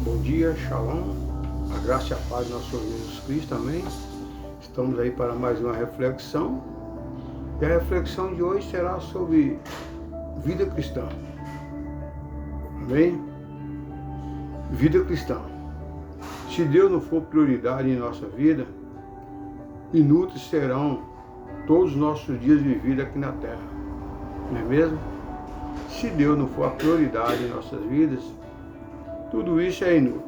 Bom dia, Shalom, a graça e a paz do nosso Senhor Jesus Cristo, amém? Estamos aí para mais uma reflexão, e a reflexão de hoje será sobre vida cristã, amém? Vida cristã. Se Deus não for prioridade em nossa vida, inúteis serão todos os nossos dias vividos aqui na terra, não é mesmo? Se Deus não for a prioridade em nossas vidas, tudo isso é inútil.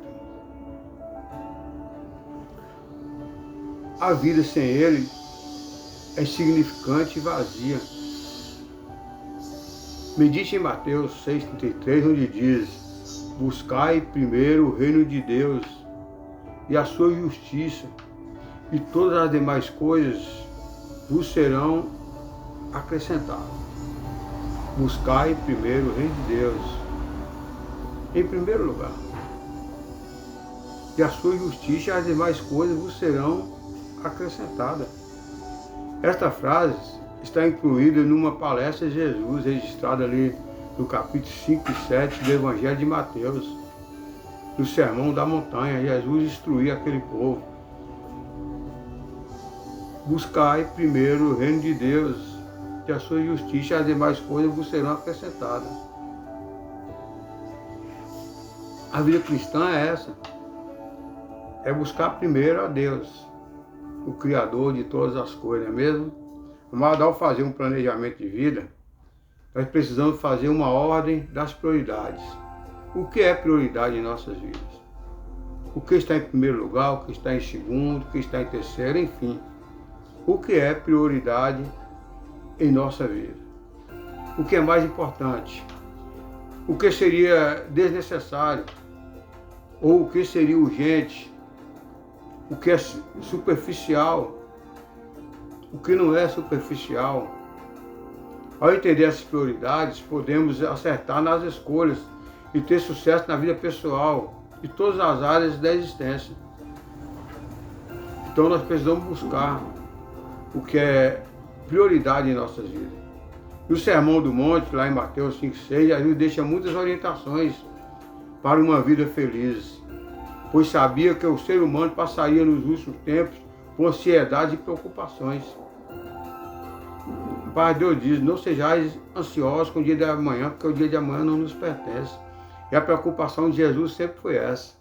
A vida sem Ele é insignificante e vazia. Medite em Mateus 6,33, onde diz: buscai primeiro o reino de Deus e a sua justiça, e todas as demais coisas vos serão acrescentadas. Buscai primeiro o reino de Deus, em primeiro lugar, e a sua justiça e as demais coisas vos serão acrescentadas. Esta frase está incluída numa palestra de Jesus, registrada ali no capítulo 5 e 7 do Evangelho de Mateus, no Sermão da Montanha. Jesus instruía aquele povo: buscai primeiro o reino de Deus e a sua justiça e as demais coisas vos serão acrescentadas. A vida cristã é essa, é buscar primeiro a Deus, o Criador de todas as coisas, não é mesmo? Mas ao fazer um planejamento de vida, nós precisamos fazer uma ordem das prioridades. O que é prioridade em nossas vidas? O que está em primeiro lugar, o que está em segundo, o que está em terceiro, enfim. O que é prioridade em nossa vida? O que é mais importante? O que seria desnecessário? Ou o que seria urgente? O que é superficial? O que não é superficial? Ao entender essas prioridades, podemos acertar nas escolhas e ter sucesso na vida pessoal e todas as áreas da existência. Então nós precisamos buscar o que é prioridade em nossas vidas. No Sermão do Monte, lá em Mateus 5,6, Jesus deixa muitas orientações para uma vida feliz, pois sabia que o ser humano passaria nos últimos tempos por ansiedade e preocupações. O Pai Deus diz: não sejais ansiosos com o dia de amanhã, porque o dia de amanhã não nos pertence. E a preocupação de Jesus sempre foi essa: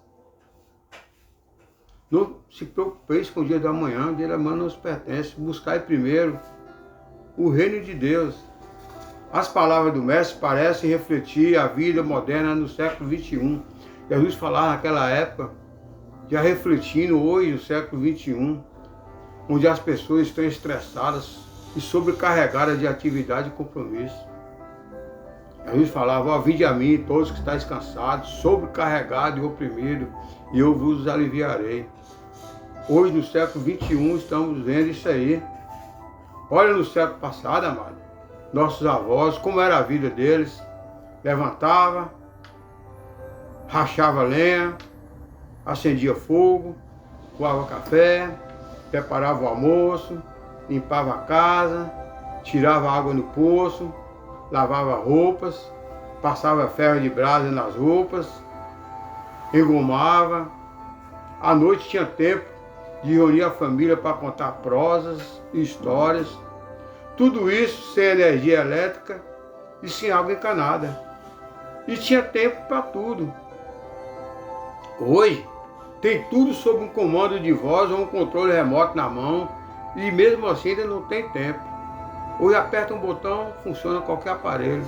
não se preocupeis com o dia de amanhã não nos pertence. Buscai primeiro o reino de Deus. As palavras do Mestre parecem refletir a vida moderna no século XXI. Jesus falava naquela época, já refletindo hoje no século XXI, onde as pessoas estão estressadas e sobrecarregadas de atividade e compromisso. Jesus falava: ó, vinde a mim todos que estáis cansados, sobrecarregados e oprimidos, e eu vos aliviarei. Hoje no século XXI estamos vendo isso aí. Olha no século passado, amado, nossos avós, como era a vida deles: levantava, rachava lenha, acendia fogo, coava café, preparava o almoço, limpava a casa, tirava água no poço, lavava roupas, passava ferro de brasa nas roupas, engomava. À noite tinha tempo de reunir a família para contar prosas e histórias. Tudo isso sem energia elétrica e sem água encanada. E tinha tempo para tudo. Hoje, tem tudo sob um comando de voz ou um controle remoto na mão, e mesmo assim ainda não tem tempo. Hoje aperta um botão, funciona qualquer aparelho.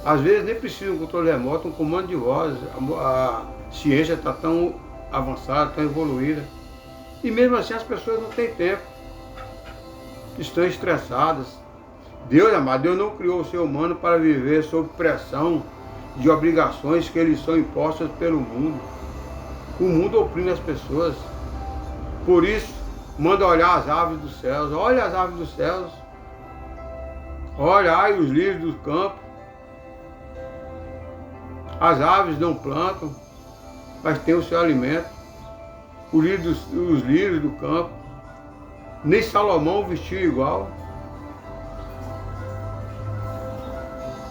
Às vezes nem precisa de um controle remoto, um comando de voz. A ciência está tão avançada, tão evoluída. E mesmo assim as pessoas não têm tempo. Estão estressadas. Deus, amado, Deus não criou o ser humano para viver sob pressão de obrigações que lhes são impostas pelo mundo. O mundo oprime as pessoas. Por isso, manda olhar as aves dos céus. Olha as aves dos céus. Olha, ai, os lírios do campo. As aves não plantam, mas têm o seu alimento. Os lírios do campo. Nem Salomão vestiu igual.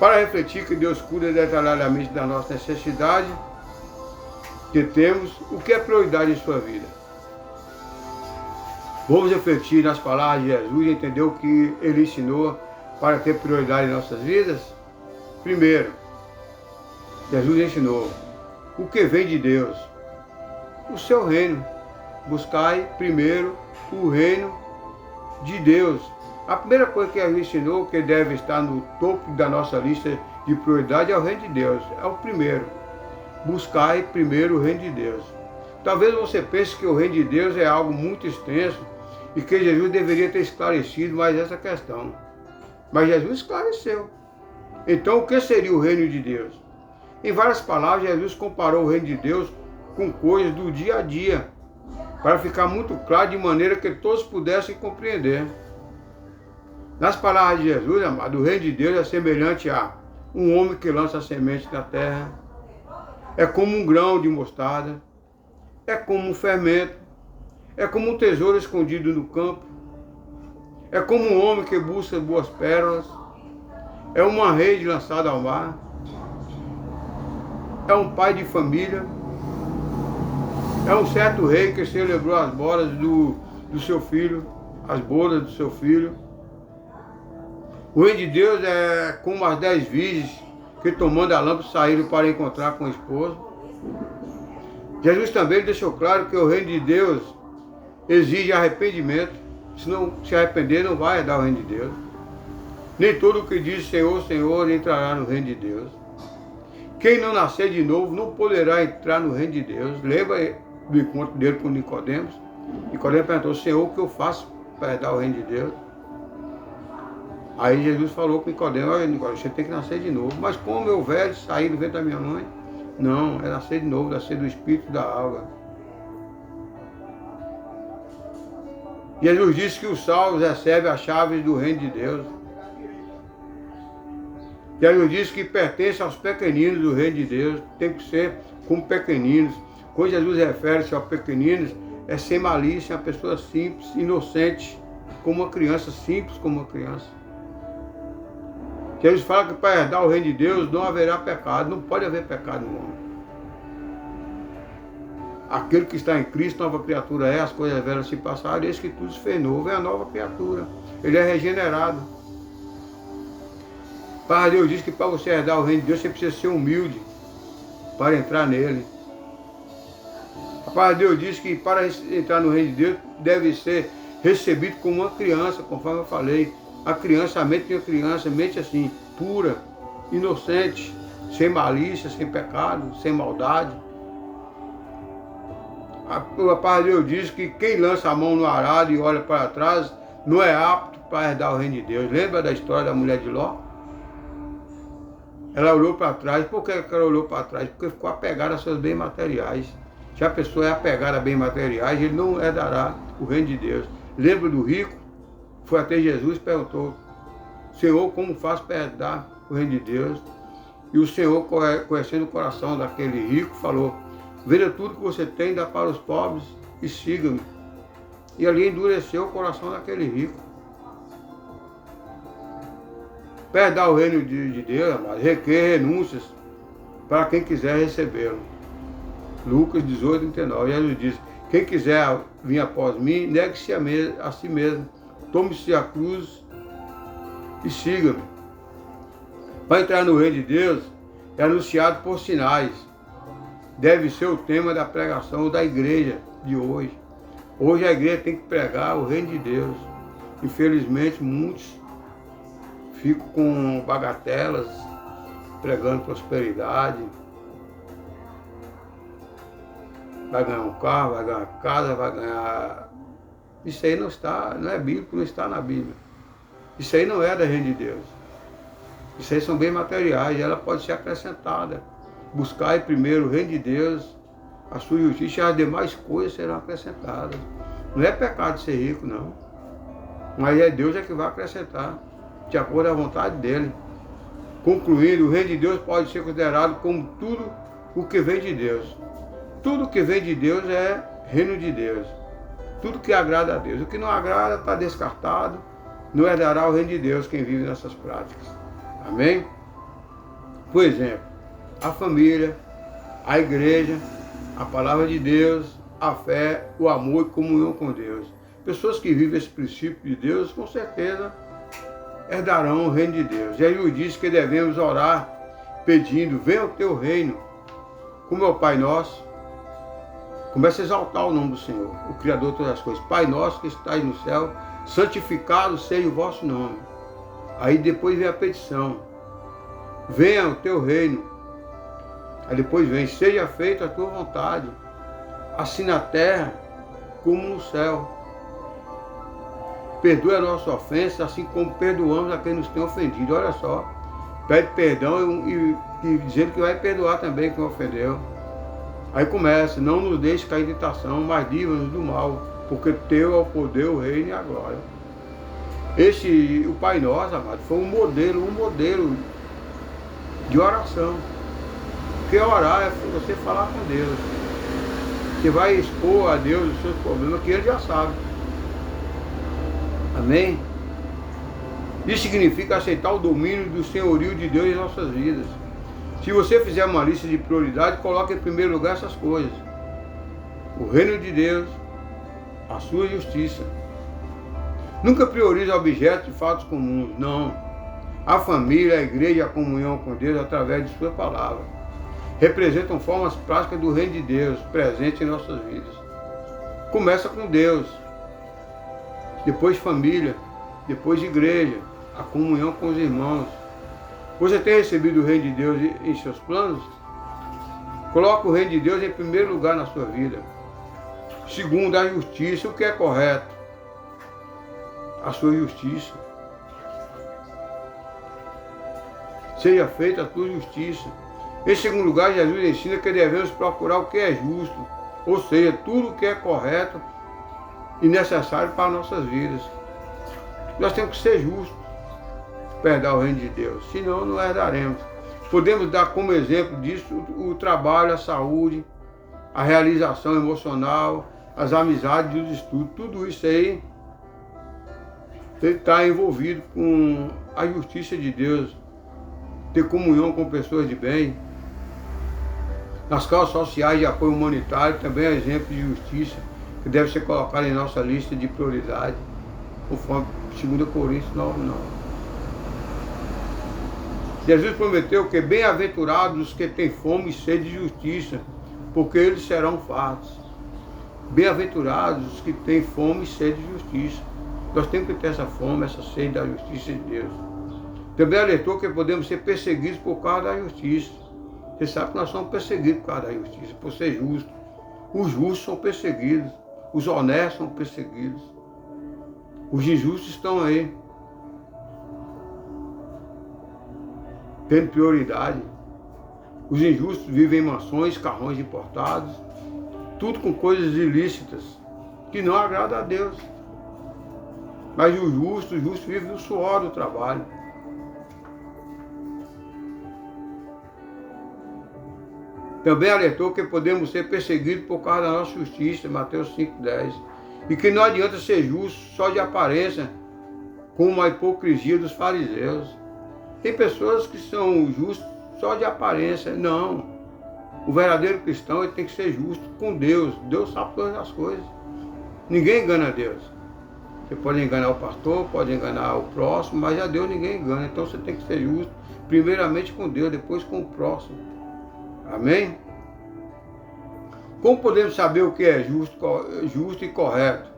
para refletir que Deus cuida detalhadamente da nossa necessidade que temos, o que é prioridade em sua vida. Vamos refletir nas palavras de Jesus e entender o que Ele ensinou para ter prioridade em nossas vidas? Primeiro, Jesus ensinou o que vem de Deus, o seu reino. Buscai primeiro o reino de Deus. A primeira coisa que Jesus ensinou, que deve estar no topo da nossa lista de prioridade, é o reino de Deus. É o primeiro. Buscai primeiro o reino de Deus. Talvez você pense que o reino de Deus é algo muito extenso e que Jesus deveria ter esclarecido mais essa questão. Mas Jesus esclareceu. Então, o que seria o reino de Deus? Em várias palavras, Jesus comparou o reino de Deus com coisas do dia a dia, para ficar muito claro, de maneira que todos pudessem compreender. Nas palavras de Jesus, amado, o reino de Deus é semelhante a um homem que lança a semente na terra. É como um grão de mostarda. É como um fermento. É como um tesouro escondido no campo. É como um homem que busca boas pérolas. É uma rede lançada ao mar. É um pai de família. É um certo rei que celebrou as bodas do seu filho, as bodas do seu filho. O reino de Deus é como as 10 virgens que, tomando a lâmpada, saíram para encontrar com o esposo. Jesus também deixou claro que o reino de Deus exige arrependimento. Se não se arrepender, não vai herdar o reino de Deus. Nem todo o que diz Senhor, Senhor entrará no reino de Deus. Quem não nascer de novo não poderá entrar no reino de Deus. Lembra do encontro dele com Nicodemos? Nicodemos perguntou: Senhor, o que eu faço para herdar o reino de Deus? Aí Jesus falou com Nicodemos: olha, Nicodemos, você tem que nascer de novo. Mas como meu velho sair do ventre da minha mãe? Não, é nascer de novo, nascer do Espírito e da água. Jesus disse que os salvos recebem as chaves do reino de Deus. Jesus disse que pertence aos pequeninos do reino de Deus, tem que ser como pequeninos. Quando Jesus refere-se aos pequeninos, é sem malícia, uma pessoa simples, inocente, como uma criança, simples como uma criança. Jesus fala que para herdar o reino de Deus não haverá pecado, não pode haver pecado no homem. Aquele que está em Cristo, nova criatura é, as coisas velhas se passaram, eis que tudo se fez novo, é a nova criatura. Ele é regenerado. Pai Deus diz que para você herdar o reino de Deus, você precisa ser humilde para entrar nele. A palavra de Deus diz que para entrar no reino de Deus, deve ser recebido como uma criança, conforme eu falei. A criança, a mente de uma criança, mente assim, pura, inocente, sem malícia, sem pecado, sem maldade. A palavra de Deus diz que quem lança a mão no arado e olha para trás, não é apto para herdar o reino de Deus. Lembra da história da mulher de Ló? Ela olhou para trás. Por que ela olhou para trás? Porque ficou apegada aos seus bens materiais. Se a pessoa é apegada a bens materiais, ele não herdará o reino de Deus. Lembra do rico? Foi até Jesus e perguntou: Senhor, como faço para herdar o reino de Deus? E o Senhor, conhecendo o coração daquele rico, falou: venda tudo que você tem, dá para os pobres e siga-me. E ali endureceu o coração daquele rico. Para herdar o reino de Deus, amado, requer renúncias para quem quiser recebê-lo. Lucas 18, 39. Jesus diz: quem quiser vir após mim, negue-se a si mesmo, tome-se a cruz e siga-me. Para entrar no reino de Deus, é anunciado por sinais. Deve ser o tema da pregação da igreja de hoje. Hoje a igreja tem que pregar o reino de Deus. Infelizmente, muitos ficam com bagatelas, pregando prosperidade. Vai ganhar um carro, vai ganhar uma casa, vai ganhar... Isso aí não é bíblico, não está na Bíblia. Isso aí não é da reino de Deus. Isso aí são bens materiais, ela pode ser acrescentada. Buscai primeiro o reino de Deus, a sua justiça, e as demais coisas serão acrescentadas. Não é pecado ser rico, não. Mas é Deus que vai acrescentar, de acordo à vontade dele. Concluindo, o reino de Deus pode ser considerado como tudo o que vem de Deus. Tudo que vem de Deus é reino de Deus. Tudo que agrada a Deus. O que não agrada está descartado. Não herdará o reino de Deus quem vive nessas práticas. Amém? Por exemplo, a família, a igreja, a palavra de Deus, a fé, o amor e comunhão com Deus. Pessoas que vivem esse princípio de Deus, com certeza, herdarão o reino de Deus. Jesus disse que devemos orar pedindo, venha o teu reino, como é o Pai Nosso. Começa a exaltar o nome do Senhor, o Criador de todas as coisas. Pai Nosso que estais no céu, santificado seja o vosso nome. Aí depois vem a petição, venha o teu reino. Aí depois vem, seja feita a tua vontade, assim na terra como no céu. Perdoa a nossa ofensa, assim como perdoamos a quem nos tem ofendido. Olha só, pede perdão e dizendo que vai perdoar também quem ofendeu. Aí começa, não nos deixe cair em tentação, mas livra-nos do mal, porque teu é o poder, o reino e a glória. O Pai Nosso, amado, foi um modelo de oração. Porque orar é você falar com Deus. Você vai expor a Deus os seus problemas, que Ele já sabe. Amém? Isso significa aceitar o domínio do senhorio de Deus em nossas vidas. Se você fizer uma lista de prioridades, coloque em primeiro lugar essas coisas. O reino de Deus, a sua justiça. Nunca priorize objetos e fatos comuns, não. A família, a igreja e a comunhão com Deus através de sua palavra representam formas práticas do reino de Deus presente em nossas vidas. Começa com Deus, depois família, depois igreja, a comunhão com os irmãos. Você tem recebido o reino de Deus em seus planos? Coloque o reino de Deus em primeiro lugar na sua vida. Segundo, a justiça, o que é correto? A sua justiça. Seja feita a tua justiça. Em segundo lugar, Jesus ensina que devemos procurar o que é justo, ou seja, tudo o que é correto e necessário para nossas vidas. Nós temos que ser justos para herdar o reino de Deus, senão não herdaremos. Podemos dar como exemplo disso o trabalho, a saúde, a realização emocional, as amizades e os estudos. Tudo isso aí está envolvido com a justiça de Deus, ter comunhão com pessoas de bem. Nas causas sociais de apoio humanitário também é exemplo de justiça que deve ser colocado em nossa lista de prioridade, conforme 2 Coríntios 9:9. Jesus prometeu que bem-aventurados os que têm fome e sede de justiça, porque eles serão fartos. Bem-aventurados os que têm fome e sede de justiça. Nós temos que ter essa fome, essa sede da justiça de Deus. Também alertou que podemos ser perseguidos por causa da justiça. Você sabe que nós somos perseguidos por causa da justiça, por ser justos. Os justos são perseguidos, os honestos são perseguidos. Os injustos estão aí, tendo prioridade. Os injustos vivem em mansões, carrões importados, tudo com coisas ilícitas, que não agradam a Deus. Mas o justo vive do suor do trabalho. Também alertou que podemos ser perseguidos por causa da nossa justiça, Mateus 5:10. E que não adianta ser justo só de aparência, como a hipocrisia dos fariseus. Tem pessoas que são justos só de aparência. Não. O verdadeiro cristão ele tem que ser justo com Deus. Deus sabe todas as coisas. Ninguém engana Deus. Você pode enganar o pastor, pode enganar o próximo, mas a Deus ninguém engana. Então você tem que ser justo, primeiramente com Deus, depois com o próximo. Amém? Como podemos saber o que é justo e correto?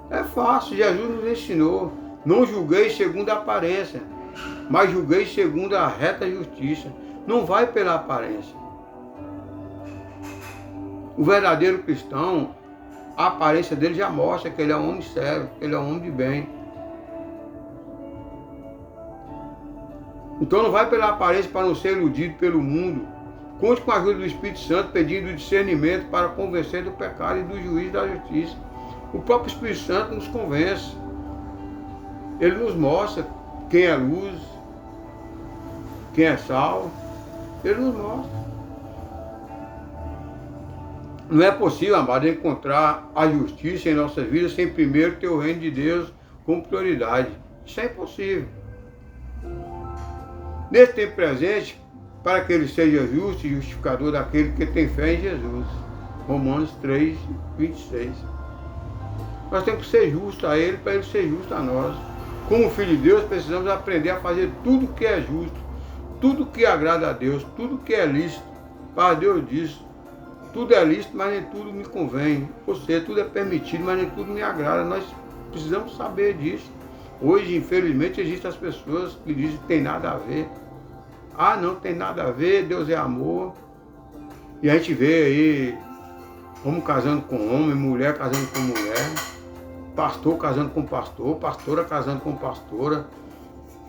É fácil, Jesus nos ensinou. Não julgueis segundo a aparência, mas julgueis segundo a reta justiça. Não vai pela aparência. O verdadeiro cristão, a aparência dele já mostra que ele é um homem sério, que ele é um homem de bem. Então não vai pela aparência para não ser iludido pelo mundo. Conte com a ajuda do Espírito Santo, pedindo discernimento para convencer do pecado e do juízo da justiça. O próprio Espírito Santo nos convence. Ele nos mostra quem é luz, quem é sal. Ele nos mostra. Não é possível, amado, encontrar a justiça em nossas vidas sem primeiro ter o reino de Deus como prioridade. Isso é impossível. nesse tempo presente, para que ele seja justo e justificador daquele que tem fé em Jesus. Romanos 3, 26. Nós temos que ser justos a ele, para ele ser justo a nós. Como filho de Deus, precisamos aprender a fazer tudo que é justo, tudo que agrada a Deus, tudo que é lícito. Para Deus diz, tudo é lícito, mas nem tudo me convém. Ou seja, tudo é permitido, mas nem tudo me agrada. Nós precisamos saber disso. Hoje, infelizmente, existem as pessoas que dizem que tem nada a ver. Ah, não tem nada a ver, Deus é amor. E a gente vê aí homem casando com homem, mulher casando com mulher, pastor casando com pastor, pastora casando com pastora,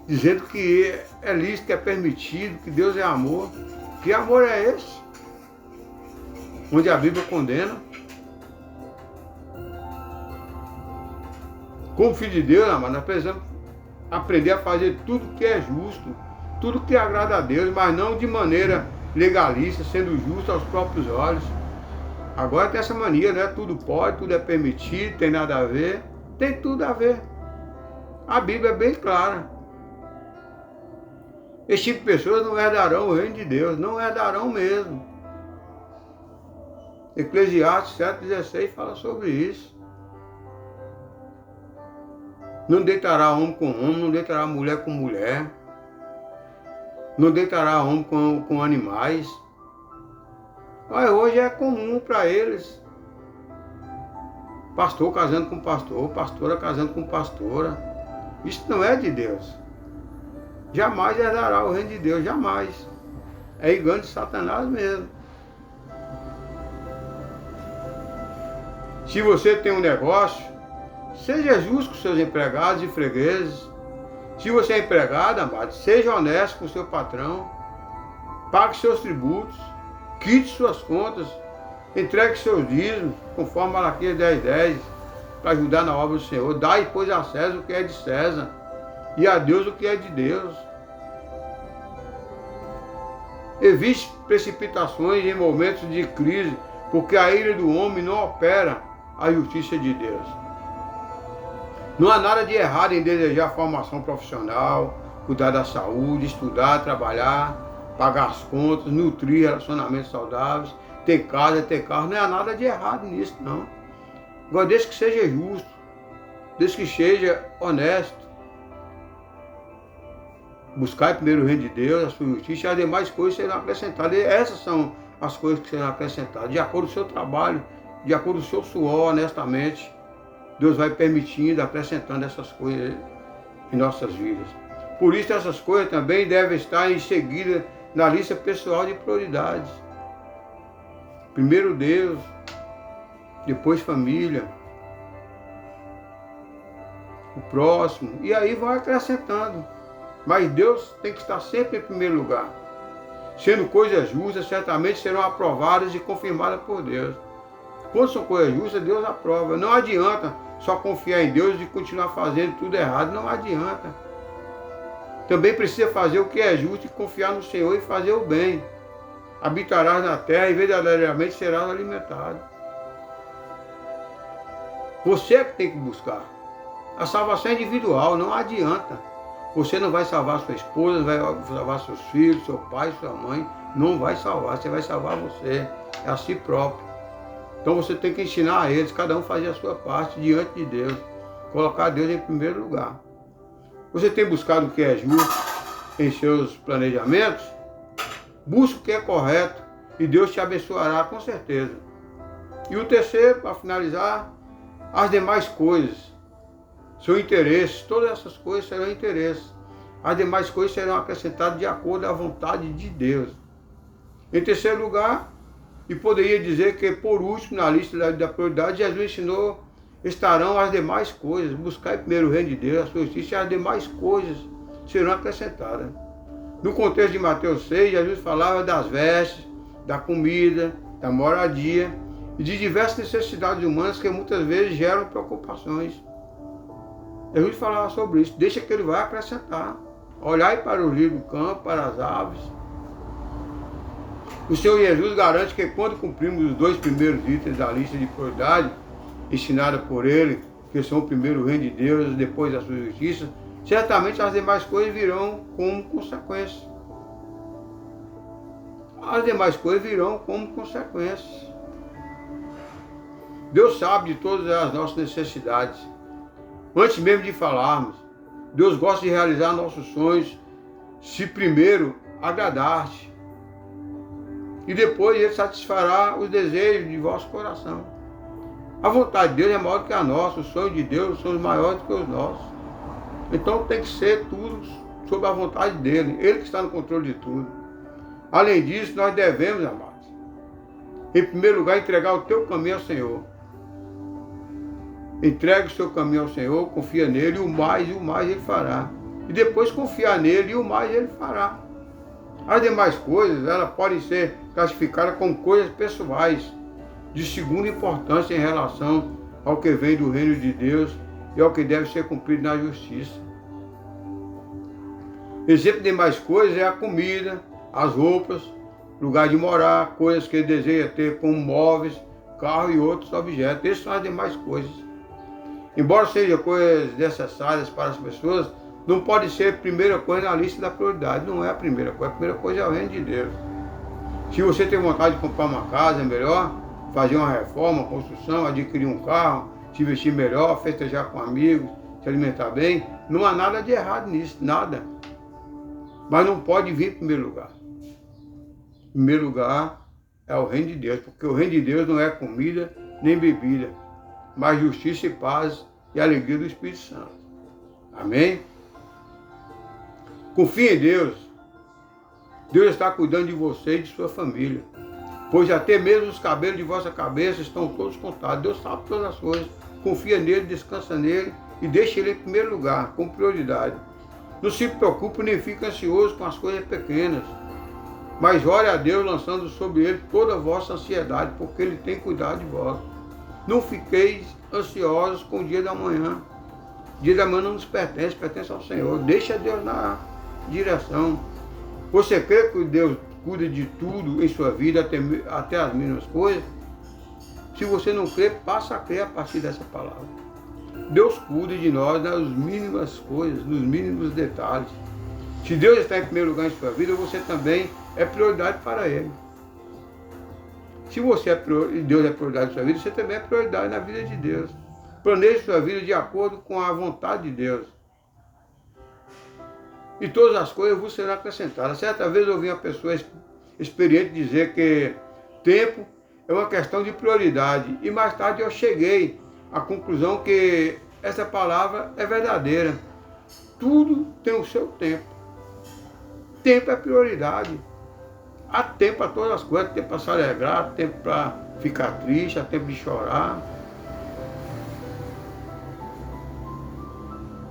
dizendo que é lícito, que é permitido, que Deus é amor. Que amor é esse? Onde a Bíblia condena. Como filho de Deus, amado, nós precisamos aprender a fazer tudo que é justo, tudo que agrada a Deus, mas não de maneira legalista, sendo justo aos próprios olhos. Agora tem essa mania, né? Tudo pode, tudo é permitido, tem nada a ver. Tem tudo a ver. A Bíblia é bem clara. Esse tipo de pessoas não herdarão o reino de Deus, não herdarão mesmo. Eclesiastes 7,16 fala sobre isso. Não deitará homem com homem, não deitará mulher com mulher. Não deitará homem com animais. Mas hoje é comum para eles. Pastor casando com pastor, pastora casando com pastora. Isso não é de Deus. Jamais herdará o reino de Deus, jamais. É engano de Satanás mesmo. Se você tem um negócio, seja justo com seus empregados e fregueses. Se você é empregado, amado, seja honesto com o seu patrão. Pague seus tributos. Quite suas contas. Entregue seus dízimos, conforme Malaquias 10:10, para ajudar na obra do Senhor. Dai, pois, a César o que é de César, e a Deus o que é de Deus. Evite precipitações em momentos de crise, porque a ira do homem não opera a justiça de Deus. Não há nada de errado em desejar formação profissional, cuidar da saúde, estudar, trabalhar, pagar as contas, nutrir relacionamentos saudáveis, ter casa, ter carro. Não há nada de errado nisso, não. Agora, desde que seja justo, desde que seja honesto. Buscar primeiro o reino de Deus, a sua justiça, e as demais coisas serão acrescentadas. E essas são as coisas que serão acrescentadas. De acordo com o seu trabalho, de acordo com o seu suor, honestamente, Deus vai permitindo, acrescentando essas coisas em nossas vidas. Por isso, essas coisas também devem estar em seguida na lista pessoal de prioridades. Primeiro Deus, depois família, o próximo, e aí vai acrescentando. Mas Deus tem que estar sempre em primeiro lugar. Sendo coisas justas, certamente serão aprovadas e confirmadas por Deus. Quando são coisas justas, Deus aprova. Não adianta só confiar em Deus e continuar fazendo tudo errado. Não adianta. Também precisa fazer o que é justo e confiar no Senhor e fazer o bem. Habitarás na terra e verdadeiramente serás alimentado. Você é que tem que buscar. A salvação é individual, não adianta. Você não vai salvar sua esposa, não vai salvar seus filhos, seu pai, sua mãe. Não vai salvar, você vai salvar você. É a si próprio. Então você tem que ensinar a eles, cada um fazer a sua parte diante de Deus. Colocar Deus em primeiro lugar. Você tem buscado o que é justo em seus planejamentos? Busque o que é correto e Deus te abençoará com certeza. E o terceiro, para finalizar, as demais coisas. Seu interesse, todas essas coisas serão interesses. As demais coisas serão acrescentadas de acordo à vontade de Deus. Em terceiro lugar, e poderia dizer que por último na lista da prioridade, Jesus ensinou, estarão as demais coisas. Buscar primeiro o reino de Deus, a sua justiça, e as demais coisas serão acrescentadas. No contexto de Mateus 6, Jesus falava das vestes, da comida, da moradia e de diversas necessidades humanas que muitas vezes geram preocupações. Jesus falava sobre isso, deixa que ele vai acrescentar. Olhai para o lírio do campo, para as aves. O Senhor Jesus garante que quando cumprimos os 2 primeiros itens da lista de prioridade, ensinada por ele, que são o primeiro o reino de Deus, depois a sua justiça, certamente as demais coisas virão como consequência. as demais coisas virão como consequências. Deus sabe de todas as nossas necessidades. Antes mesmo de falarmos, Deus gosta de realizar nossos sonhos, se primeiro agradar-te. E depois Ele satisfará os desejos de vosso coração. A vontade de Deus é maior do que a nossa, os sonhos de Deus são maiores do que os nossos. Então tem que ser tudo sob a vontade dEle, Ele que está no controle de tudo. Além disso, nós devemos, amados, em primeiro lugar, entregar o teu caminho ao Senhor. Entregue o seu caminho ao Senhor, confia nele, e o mais Ele fará. E depois confiar nele, e o mais Ele fará. As demais coisas, elas podem ser classificadas como coisas pessoais, de segunda importância em relação ao que vem do reino de Deus e ao que deve ser cumprido na justiça. Exemplo de demais coisas é a comida, as roupas, lugar de morar, coisas que ele deseja ter como móveis, carro e outros objetos. Essas são as demais coisas. Embora sejam coisas necessárias para as pessoas, não pode ser a primeira coisa na lista da prioridade. Não é a primeira coisa é o reino de Deus. Se você tem vontade de comprar uma casa, é melhor fazer uma reforma, uma construção, adquirir um carro, se vestir melhor, festejar com amigos, se alimentar bem. Não há nada de errado nisso, nada. Mas não pode vir em primeiro lugar. Em primeiro lugar é o reino de Deus, porque o reino de Deus não é comida nem bebida, mas justiça e paz e alegria do Espírito Santo. Amém? Confie em Deus. Deus está cuidando de você e de sua família. Pois até mesmo os cabelos de vossa cabeça estão todos contados. Deus sabe todas as coisas. Confia nele, descansa nele e deixa ele em primeiro lugar, com prioridade. Não se preocupe nem fique ansioso com as coisas pequenas. Mas ore a Deus lançando sobre ele toda a vossa ansiedade, porque ele tem cuidado de vós. Não fiqueis ansiosos com o dia da manhã. O dia da manhã não nos pertence, pertence ao Senhor. Deixa Deus na direção. Você crê que Deus cuida de tudo em sua vida, até as mínimas coisas? Se você não crê, passa a crer a partir dessa palavra. Deus cuida de nós nas mínimas coisas, nos mínimos detalhes. Se Deus está em primeiro lugar em sua vida, você também é prioridade para Ele. Se Deus é prioridade em sua vida, você também é prioridade na vida de Deus. Planeje sua vida de acordo com a vontade de Deus. E todas as coisas vos serão acrescentadas. Certa vez eu ouvi uma pessoa experiente dizer que tempo é uma questão de prioridade. E mais tarde eu cheguei à conclusão que essa palavra é verdadeira. Tudo tem o seu tempo. Tempo é prioridade. Há tempo para todas as coisas, tempo para se alegrar, tempo para ficar triste, há tempo de chorar.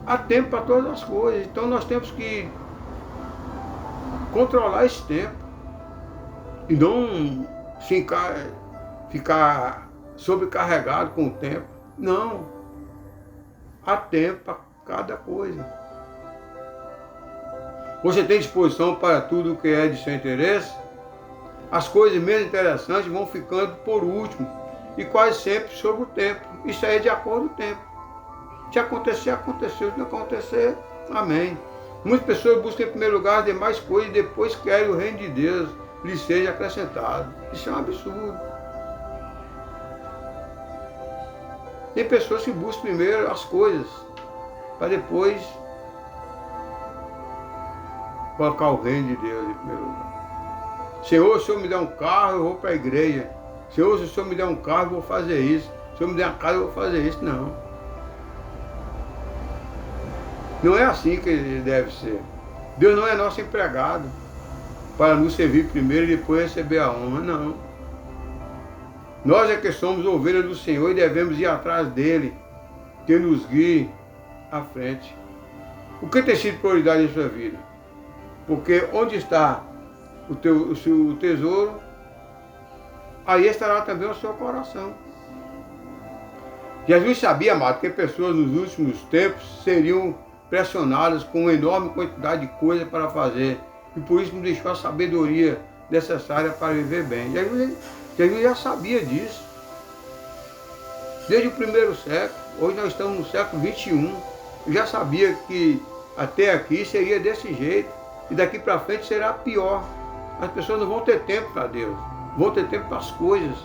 Há tempo para todas as coisas. Então nós temos que controlar esse tempo. E não ficar sobrecarregado com o tempo. Não. Há tempo para cada coisa. Você tem disposição para tudo o que é de seu interesse? As coisas menos interessantes vão ficando por último. E quase sempre sobre o tempo. Isso aí é de acordo com o tempo. Se acontecer, aconteceu. Se não acontecer, amém. Muitas pessoas buscam em primeiro lugar as demais coisas e depois querem o reino de Deus lhes seja acrescentado. Isso é um absurdo. Tem pessoas que buscam primeiro as coisas, para depois colocar o reino de Deus em primeiro lugar. Senhor, se o Senhor me der um carro, eu vou para a igreja. Senhor, se o Senhor me der um carro, eu vou fazer isso. Se o Senhor me der uma casa, eu vou fazer isso. Não. Não é assim que ele deve ser. Deus não é nosso empregado para nos servir primeiro e depois receber a honra, não. Nós é que somos ovelhas do Senhor e devemos ir atrás dele, que nos guie à frente. O que tem sido prioridade em sua vida? Porque onde está o seu tesouro, aí estará também o seu coração. Jesus sabia, amado, que pessoas nos últimos tempos seriam pressionadas com uma enorme quantidade de coisas para fazer. E por isso nos deixou a sabedoria necessária para viver bem. Jesus já sabia disso. Desde o primeiro século, hoje nós estamos no século 21. Eu já sabia que até aqui seria desse jeito. E daqui para frente será pior as pessoas não vão ter tempo para Deus, vão ter tempo para as coisas.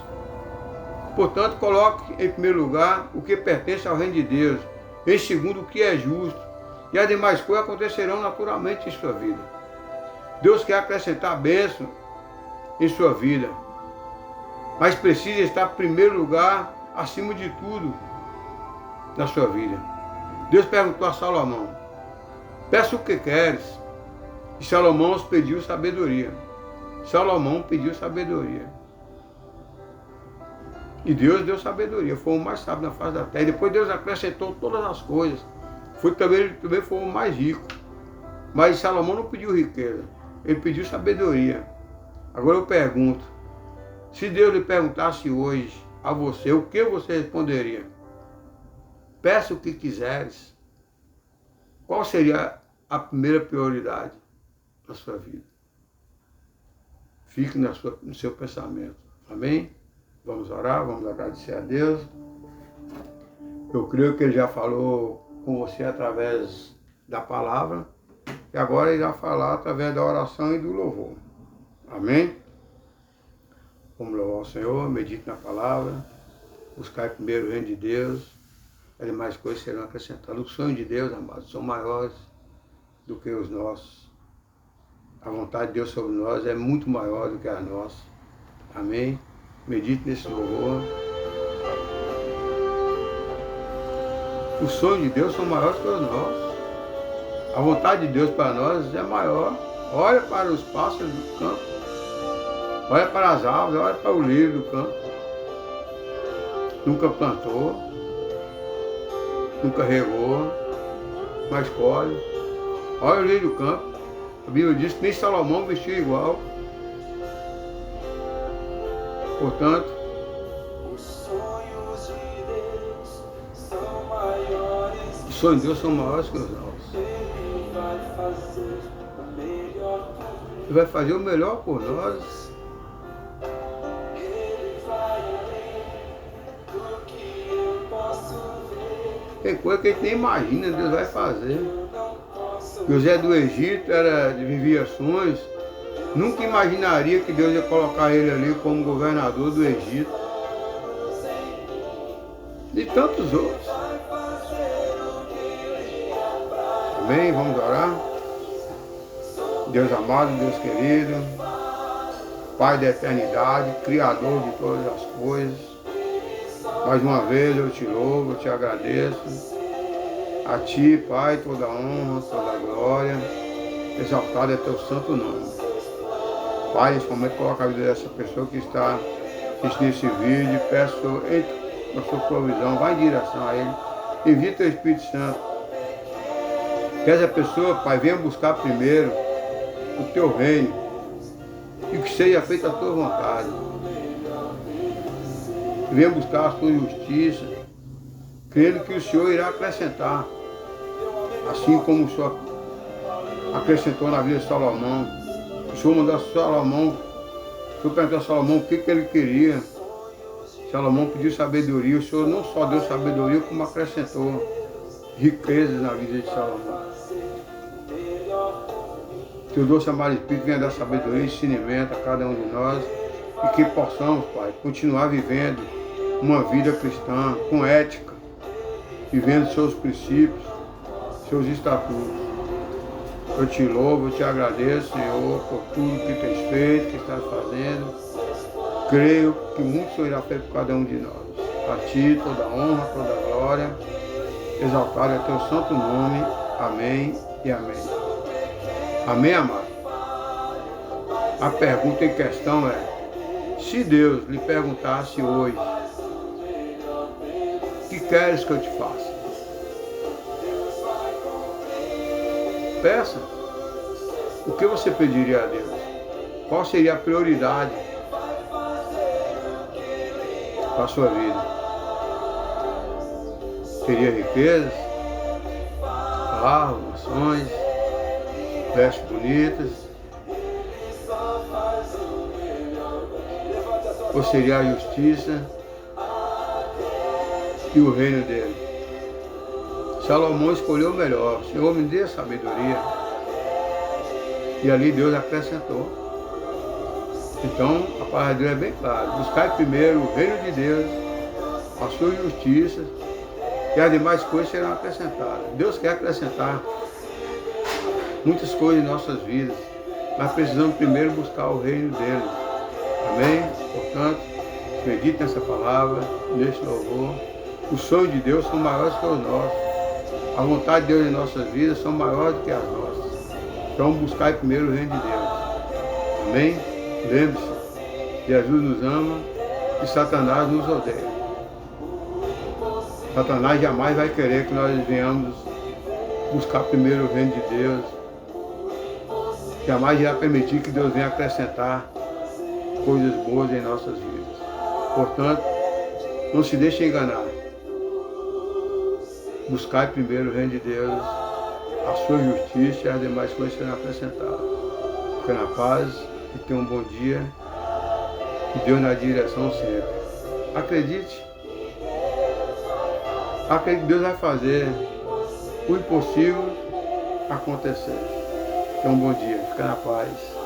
Portanto, coloque em primeiro lugar o que pertence ao reino de Deus, em segundo o que é justo, e as demais coisas acontecerão naturalmente em sua vida. Deus quer acrescentar bênção em sua vida, mas precisa estar em primeiro lugar, acima de tudo, na sua vida. Deus perguntou a Salomão: peça o que queres. E Salomão pediu sabedoria. Salomão pediu sabedoria. E Deus deu sabedoria, foi o mais sábio na face da terra. E depois Deus acrescentou todas as coisas. Ele também foi o mais rico. Mas Salomão não pediu riqueza, ele pediu sabedoria. Agora eu pergunto, se Deus lhe perguntasse hoje a você, o que você responderia? Peça o que quiseres. Qual seria a primeira prioridade na sua vida? Fique no seu pensamento. Amém? Vamos orar, vamos agradecer a Deus. Eu creio que Ele já falou com você através da palavra. E agora Ele vai falar através da oração e do louvor. Amém? Vamos louvar o Senhor, medite na palavra. Buscar primeiro o reino de Deus. As demais coisas serão acrescentadas. Os sonhos de Deus, amados, são maiores do que os nossos. A vontade de Deus sobre nós é muito maior do que a nossa. Amém? Medite nesse louvor. Os sonhos de Deus são maiores que os nossos. A vontade de Deus para nós é maior. Olha para os pássaros do campo. Olha para as árvores, olha para o lírio do campo. Nunca plantou, nunca regou, mas colhe. Olha o lírio do campo. A Bíblia diz que nem Salomão vestiu igual. Portanto, os sonhos de Deus são maiores que os nossos. Ele vai fazer o melhor por nós. Tem coisa que a gente nem imagina, Deus vai fazer. José do Egito vivia sonhos. Nunca imaginaria que Deus ia colocar ele ali como governador do Egito. E tantos outros. Amém? Vamos orar. Deus amado, Deus querido, Pai da eternidade, Criador de todas as coisas. Mais uma vez eu te louvo, eu te agradeço. A Ti, Pai, toda a honra, toda a glória. Exaltado é Teu santo nome. Pai, nesse momento coloca a vida dessa pessoa que está assistindo esse vídeo. Peço a sua provisão, vai em direção a ele. Envia Teu Espírito Santo. Que essa pessoa, Pai, venha buscar primeiro o Teu reino. E que seja feita a Tua vontade. Venha buscar a Tua justiça, crendo que o Senhor irá acrescentar. Assim como o Senhor acrescentou na vida de Salomão. O Senhor mandou a Salomão, o Senhor perguntou a Salomão o que ele queria. Salomão pediu sabedoria, o Senhor não só deu sabedoria, como acrescentou riquezas na vida de Salomão. Que o doce amado Espírito venha dar sabedoria e ensinamento a cada um de nós e que possamos, Pai, continuar vivendo uma vida cristã com ética, vivendo seus princípios, seus estatutos. Eu te louvo, eu te agradeço, Senhor, por tudo que tens feito, que estás fazendo. Creio que muito Senhor irá feito por cada um de nós. A Ti toda a honra, toda a glória. Exaltado é Teu santo nome. Amém e amém. Amém, amado? A pergunta em questão é: se Deus lhe perguntasse hoje, o que queres que eu te faça? Peça. O que você pediria a Deus? Qual seria a prioridade para a sua vida? Teria riquezas, carros, mansões, vestes bonitas? Ou seria a justiça e o reino dele? Salomão escolheu o melhor. Senhor, me dê sabedoria. E ali Deus acrescentou. Então, a palavra de Deus é bem clara. Buscai primeiro o reino de Deus, a sua justiça, e as demais coisas serão acrescentadas. Deus quer acrescentar muitas coisas em nossas vidas, mas precisamos primeiro buscar o reino dele. Amém? Portanto, medite nessa palavra, nesse louvor. Os sonhos de Deus são maiores que os nossos. A vontade de Deus em nossas vidas são maiores do que as nossas. Então, buscar primeiro o reino de Deus. Amém? Lembre-se, Jesus nos ama e Satanás nos odeia. Satanás jamais vai querer que nós venhamos buscar primeiro o reino de Deus. Jamais irá permitir que Deus venha acrescentar coisas boas em nossas vidas. Portanto, não se deixe enganar. Buscai primeiro o reino de Deus, a sua justiça e as demais coisas serão acrescentadas. Fique na paz e tenha um bom dia. E Deus na direção sempre. Acredite. Acredite que Deus vai fazer o impossível acontecer. Tenha um bom dia. Fique na paz.